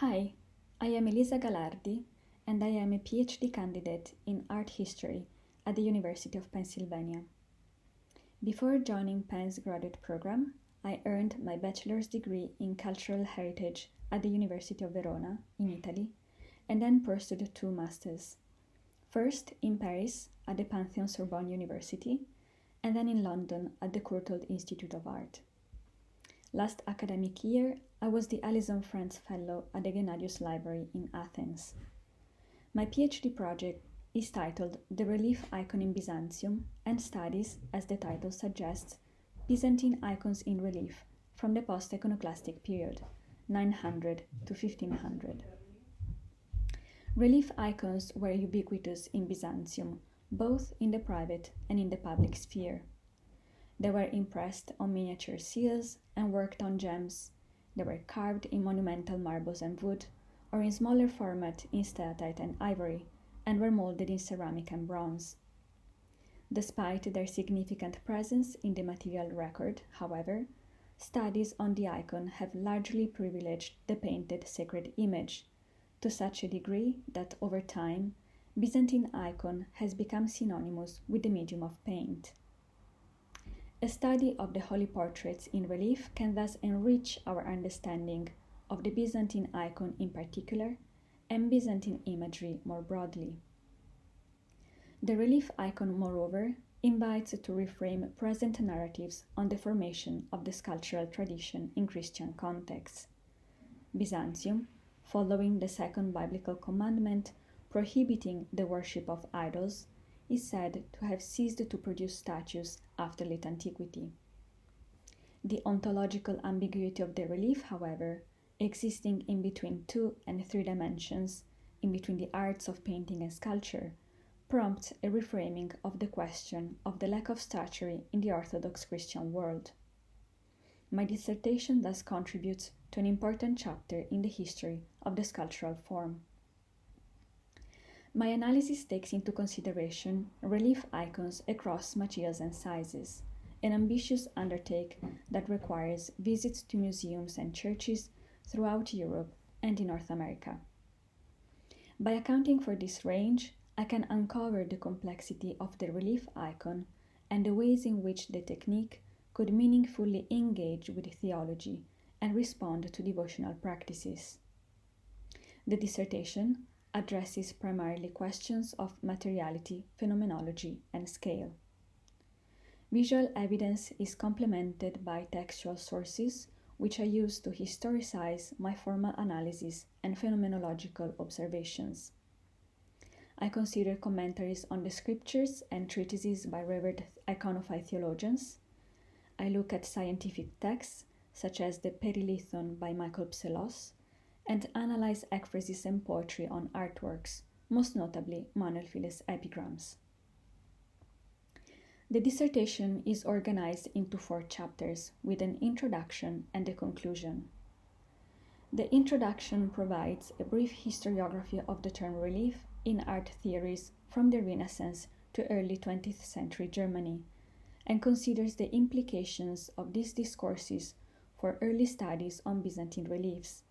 Hi, I am Elisa Galardi, and I am a PhD candidate in art history at the University of Pennsylvania. Before joining Penn's graduate program, I earned my bachelor's degree in cultural heritage at the University of Verona in Italy, and then pursued two masters. First in Paris at the Pantheon-Sorbonne University, and then in London at the Courtauld Institute of Art. Last academic year, I was the Alison Friends Fellow at the Gennadios Library in Athens. My PhD project is titled The Relief Icon in Byzantium and studies, as the title suggests, Byzantine icons in relief from the post-iconoclastic period, 900 to 1500. Relief icons were ubiquitous in Byzantium, both in the private and in the public sphere. They were impressed on miniature seals and worked on gems. They were carved in monumental marbles and wood, or in smaller format in steatite and ivory, and were molded in ceramic and bronze. Despite their significant presence in the material record, however, studies on the icon have largely privileged the painted sacred image, to such a degree that over time, Byzantine icon has become synonymous with the medium of paint. A study of the holy portraits in relief can thus enrich our understanding of the Byzantine icon in particular and Byzantine imagery more broadly. The relief icon, moreover, invites to reframe present narratives on the formation of the sculptural tradition in Christian contexts. Byzantium, following the second biblical commandment prohibiting the worship of idols, is said to have ceased to produce statues after late antiquity. The ontological ambiguity of the relief, however, existing in between 2 and 3 dimensions, in between the arts of painting and sculpture, prompts a reframing of the question of the lack of statuary in the Orthodox Christian world. My dissertation thus contributes to an important chapter in the history of the sculptural form. My analysis takes into consideration relief icons across materials and sizes, an ambitious undertaking that requires visits to museums and churches throughout Europe and in North America. By accounting for this range, I can uncover the complexity of the relief icon and the ways in which the technique could meaningfully engage with theology and respond to devotional practices. The dissertation addresses primarily questions of materiality, phenomenology, and scale. Visual evidence is complemented by textual sources, which I use to historicize my formal analysis and phenomenological observations. I consider commentaries on the scriptures and treatises by revered iconophile theologians. I look at scientific texts, such as the Perilithon by Michael Psellos, and analyze ekphrasis and poetry on artworks, most notably Manuel Files' epigrams. The dissertation is organized into 4 chapters with an introduction and a conclusion. The introduction provides a brief historiography of the term relief in art theories from the Renaissance to early 20th century Germany, and considers the implications of these discourses for early studies on Byzantine reliefs.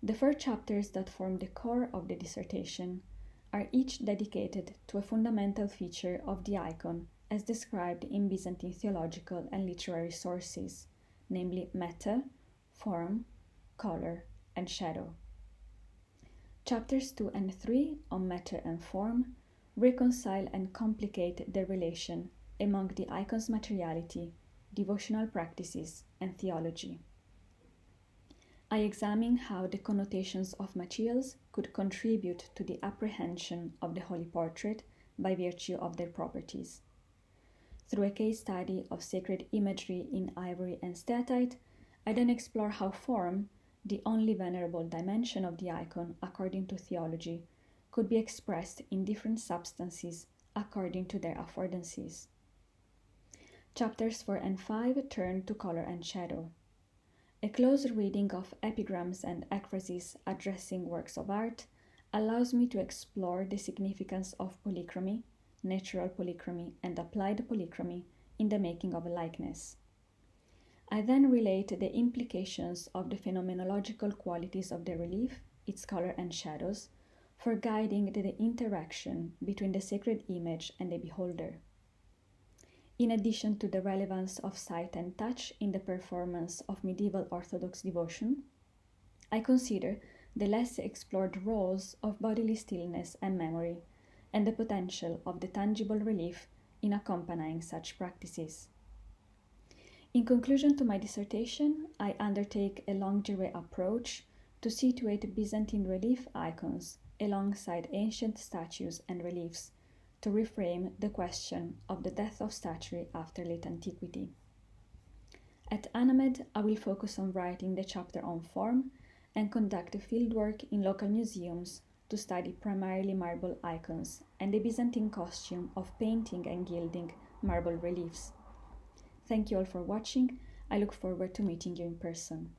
The 4 chapters that form the core of the dissertation are each dedicated to a fundamental feature of the icon as described in Byzantine theological and literary sources, namely matter, form, color, and shadow. Chapters 2 and 3 on matter and form reconcile and complicate the relation among the icon's materiality, devotional practices, and theology. I examine how the connotations of materials could contribute to the apprehension of the holy portrait by virtue of their properties. Through a case study of sacred imagery in ivory and steatite, I then explore how form, the only venerable dimension of the icon according to theology, could be expressed in different substances according to their affordances. Chapters 4 and 5 turn to color and shadow. A close reading of epigrams and ekphrasis addressing works of art allows me to explore the significance of polychromy, natural polychromy, and applied polychromy in the making of a likeness. I then relate the implications of the phenomenological qualities of the relief, its color and shadows, for guiding the interaction between the sacred image and the beholder. In addition to the relevance of sight and touch in the performance of medieval Orthodox devotion, I consider the less explored roles of bodily stillness and memory, and the potential of the tangible relief in accompanying such practices. In conclusion to my dissertation, I undertake a longue durée approach to situate Byzantine relief icons alongside ancient statues and reliefs, to reframe the question of the death of statuary after late antiquity. At ANAMED, I will focus on writing the chapter on form and conduct fieldwork in local museums to study primarily marble icons and the Byzantine costume of painting and gilding marble reliefs. Thank you all for watching. I look forward to meeting you in person.